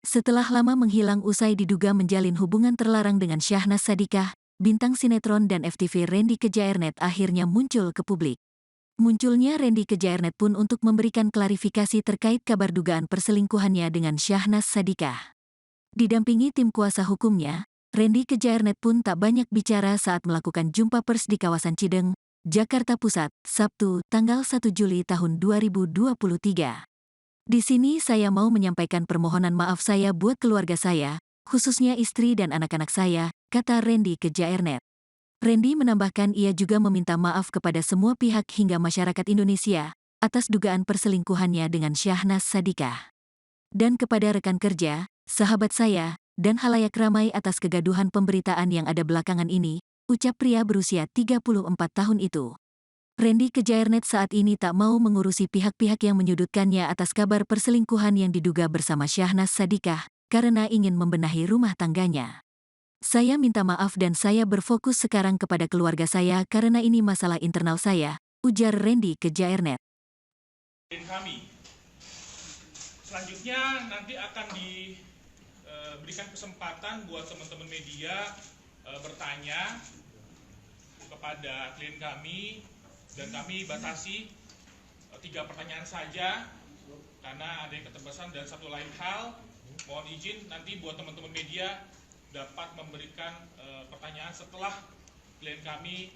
Setelah lama menghilang usai diduga menjalin hubungan terlarang dengan Syahnaz Sadiqah, bintang sinetron dan FTV Randy Kejaernet akhirnya muncul ke publik. Munculnya Randy Kejaernet pun untuk memberikan klarifikasi terkait kabar dugaan perselingkuhannya dengan Syahnaz Sadiqah. Didampingi tim kuasa hukumnya, Randy Kejaernet pun tak banyak bicara saat melakukan jumpa pers di kawasan Cideng, Jakarta Pusat, Sabtu, tanggal 1 Juli tahun 2023. Di sini saya mau menyampaikan permohonan maaf saya buat keluarga saya, khususnya istri dan anak-anak saya, kata Randy Kejaernet. Randy menambahkan ia juga meminta maaf kepada semua pihak hingga masyarakat Indonesia atas dugaan perselingkuhannya dengan Syahnaz Sadiqah. Dan kepada rekan kerja, sahabat saya, dan halayak ramai atas kegaduhan pemberitaan yang ada belakangan ini, ucap pria berusia 34 tahun itu. Randy Kejaernet saat ini tak mau mengurusi pihak-pihak yang menyudutkannya atas kabar perselingkuhan yang diduga bersama Syahnaz Sadiqah, karena ingin membenahi rumah tangganya. Saya minta maaf dan saya berfokus sekarang kepada keluarga saya karena ini masalah internal saya, ujar Randy Kejaernet. Kami selanjutnya nanti akan diberikan kesempatan buat teman-teman media bertanya kepada klien kami, dan kami batasi 3 pertanyaan saja karena ada yang keterbatasan. Dan satu lain hal, mohon izin nanti buat teman-teman media dapat memberikan pertanyaan setelah klien kami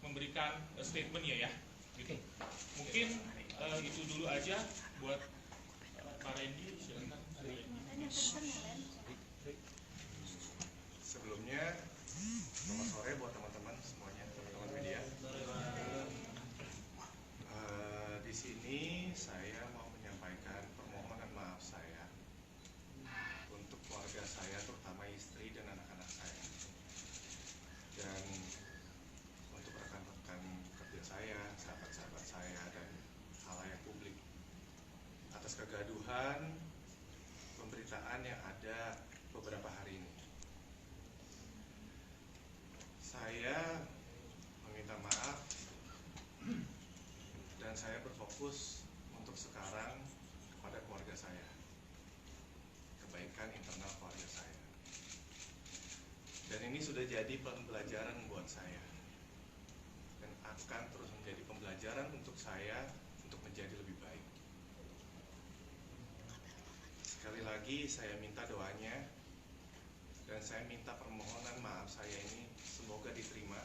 memberikan statementnya ya. Gitu. Mungkin itu dulu aja buat Pak Randy, silakan. Sebelumnya, selamat sore buat teman-teman semuanya, teman-teman media. Di sini saya mau menyampaikan permohonan maaf saya untuk keluarga saya, terutama istri dan anak-anak saya, dan untuk rekan-rekan kerja saya, sahabat-sahabat saya, dan khalayak publik atas kegaduhan pemberitaan yang ada beberapa hari ini. Saya meminta maaf dan saya berfokus untuk sekarang kepada keluarga saya, kebaikan internal keluarga saya. Dan ini sudah jadi pembelajaran buat saya dan akan terus menjadi pembelajaran untuk saya untuk menjadi lebih baik. Sekali lagi saya minta doanya dan saya minta permohonan maaf saya ini semoga diterima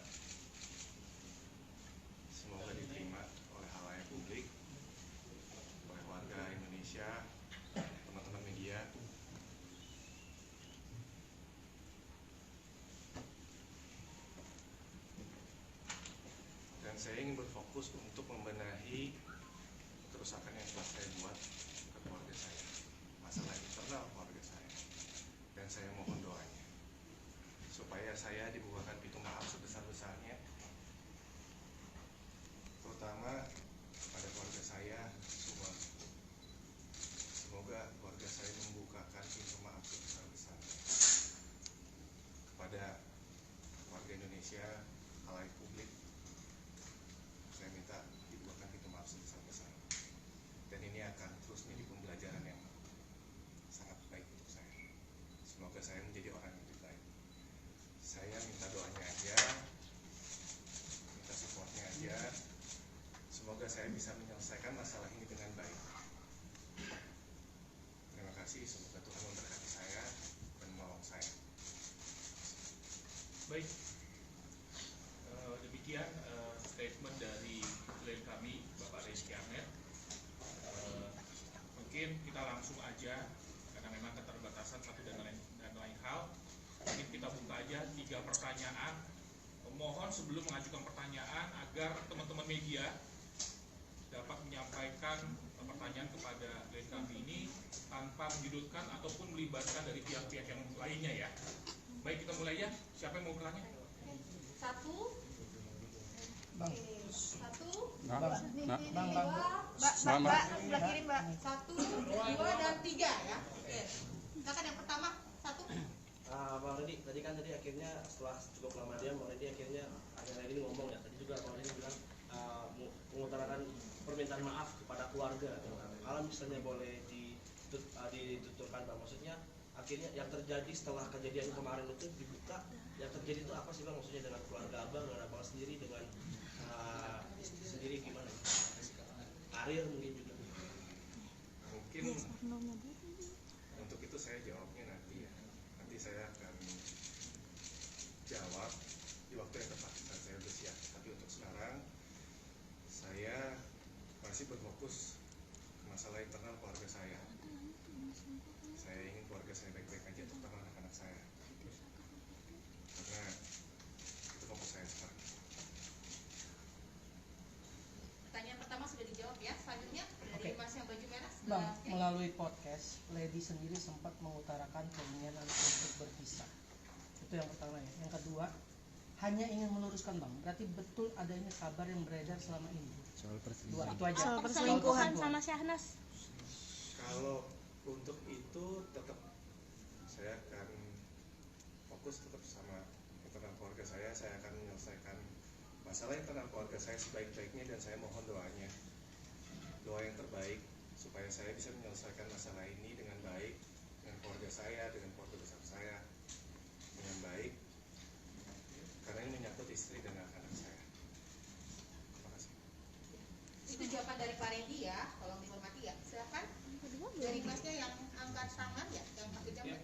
oleh halayak publik, oleh warga Indonesia, teman-teman media. Dan saya ingin berfokus untuk membenahi kerusakan yang telah saya buat ke keluarga saya, masalah internal keluarga saya. Dan saya mohon doanya supaya saya dibukakan pintu maaf sebesar-besarnya, terutama kepada keluarga saya semua. Semoga keluarga saya membukakan pintu maaf sebesar-besarnya kepada warga Indonesia, khalayak publik. Saya minta dibukakan pintu maaf sebesar-besarnya, dan ini akan terus menjadi pembelajaran yang sangat baik untuk saya. Semoga saya menjadi orang yang lebih baik. Saya minta doanya aja, minta supportnya aja. Semoga saya bisa menyelesaikan masalah ini dengan baik. Terima kasih, semoga Tuhan memberkati saya dan menolong saya. Baik, demikian statement dari klien kami, Bapak Randy Kejaernet. Mungkin kita langsung aja, karena memang keterbatasan satu dan lain hal. Mungkin kita buka aja 3 pertanyaan. Mohon sebelum mengajukan pertanyaan agar teman-teman media dapat menyampaikan pertanyaan kepada klien kami ini tanpa menyudutkan ataupun melibatkan dari pihak-pihak yang lainnya ya. Baik, kita mulai ya. Siapa yang mau bertanya? Satu, Bang. satu, Bang. mbak, sebelah kiri mbak. 1, 2, dan 3 ya. Oke. Silakan yang pertama, 1. Bang Randy, tadi kan akhirnya setelah cukup lama dia, Bang Randy akhirnya ini ngomong ya. Tadi juga Bang Randy bilang mengutarakan permintaan maaf kepada keluarga. Kalau misalnya boleh dituturkan Bang, maksudnya akhirnya yang terjadi setelah kejadian kemarin itu dibuka, yang terjadi itu apa sih Bang, maksudnya dengan keluarga Abang, dengan Abang sendiri, dengan istri sendiri gimana? Karir mungkin juga. Mungkin untuk itu saya jawabnya nanti ya. Nanti saya akan jawab di waktu yang tepat saat saya udah siap. Tapi untuk sekarang saya masih berfokus ke masalah internal keluarga saya. Saya ingin keluarga saya baik-baik aja, terutama anak-anak saya. Karena itu fokus saya sekarang. Pertanyaan pertama sudah dijawab ya. Selanjutnya dari Oke. Mas yang baju merah. Bang, Oke. melalui podcast, Lady sendiri sempat mengutarakan keinginan untuk berpisah. Itu yang pertama ya. Yang kedua, hanya ingin meluruskan Bang, berarti betul adanya kabar yang beredar selama ini. Dua itu aja. Soal perselingkuhan Soal sama Syahnas. Kalau untuk itu tetap saya akan fokus tetap sama internal keluarga saya akan menyelesaikan masalah internal keluarga saya sebaik-baiknya dan saya mohon doanya, doa yang terbaik supaya saya bisa menyelesaikan masalah ini dengan baik dengan keluarga saya, dengan keluarga besar saya dengan baik, karena ini menyangkut istri dan anak-anak saya. Terima kasih. Itu jawaban dari Pak Randy ya, tolong dihormati ya. Silakan dari Masnya yang angkat tangan ya, yang pakai jam. Ya.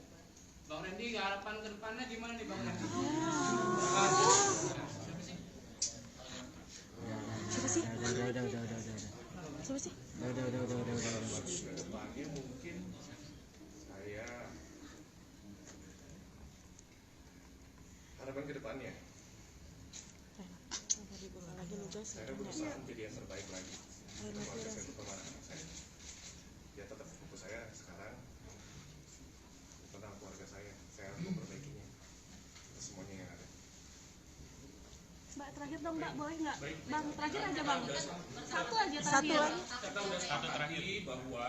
Bang Randy, harapan ke depannya gimana nih Bang Randy? Siapa sih? Kedepannya mungkin saya harapan kedepannya saya berusaha menjadi yang terbaik lagi untuk keluarga saya, terutama anak saya. Ya tetap fokus saya sekarang tentang keluarga saya harus memperbaikinya semuanya yang ada. Mbak terakhir dong Mbak, boleh nggak? Baik. Bang terakhir aja Bang. Satu aja terakhir. Kita udah sepakat terakhir bahwa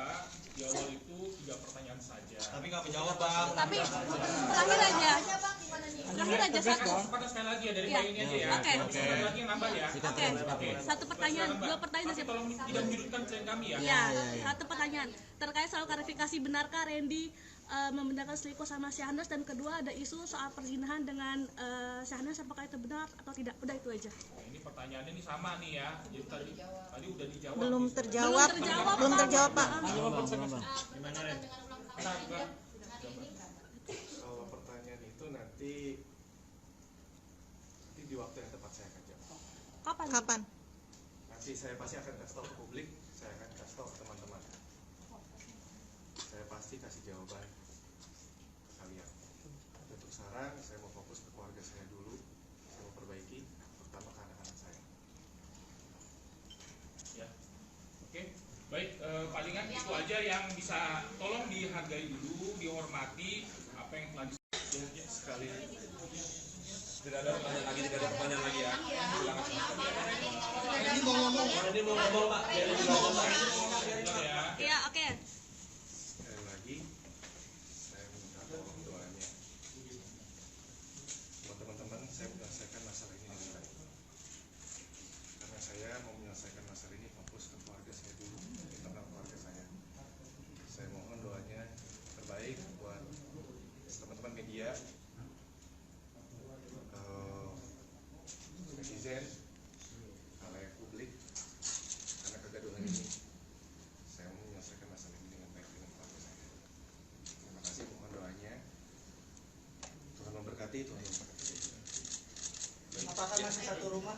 di awal itu 3 pertanyaan saja. Tapi nggak menjawab Bang. Tapi terakhir aja. Terakhir aja satu. Kesempatan sekali lagi ya dari Iya. Mbak ini aja ya. Oke. Kesempatan lagi yang nambah ya. Oke. Satu pertanyaan, Silakan, Mbak. 2 pertanyaan Tapi aja. tolong tidak menyudutkan klien kami ya. Iya, satu pertanyaan. Terkait soal klarifikasi benarkah Randy membenarkan selingkuh sama Syahnas, dan kedua ada isu soal perzinahan dengan Syahnas, apakah itu benar atau tidak? Udah itu aja. Nah, ini pertanyaannya ini sama nih ya. Jadi tadi udah dijawab. Belum nih. terjawab, belum terjawab Pak. Gimana Ren? Kalau pertanyaan itu nanti di waktu yang tepat saya akan jawab. Kapan? Nanti saya pasti akan kasih tahu ke publik, saya akan kasih tahu ke teman-teman. Saya pasti kasih jawaban ke kalian. Untuk sekarang saya mau fokus ke keluarga saya dulu, saya mau perbaiki, terutama ke anak-anak saya. Ya. Oke. Baik, palingan itu aja yang bisa tolong dihargai dulu, dihormati apa yang telah Sekali Tidak ada pertanyaan lagi ya. Ini Bang Randy mau ngomong Pak. ya. Iya, oke. sekali lagi saya minta tolong doanya buat teman-teman, saya menyelesaikan masalah ini dengan baik. Karena saya mau menyelesaikan masalah ini fokus ke keluarga saya dulu, internal keluarga saya. Saya mohon doanya terbaik buat teman-teman media, netizen, halayak publik, karena kegaduhan ini saya mau menyelesaikan masalah ini dengan baik dengan keluarga saya. Terima kasih, mohon doanya. Tuhan memberkati, Tuhan memberkati. Apakah masih satu rumah?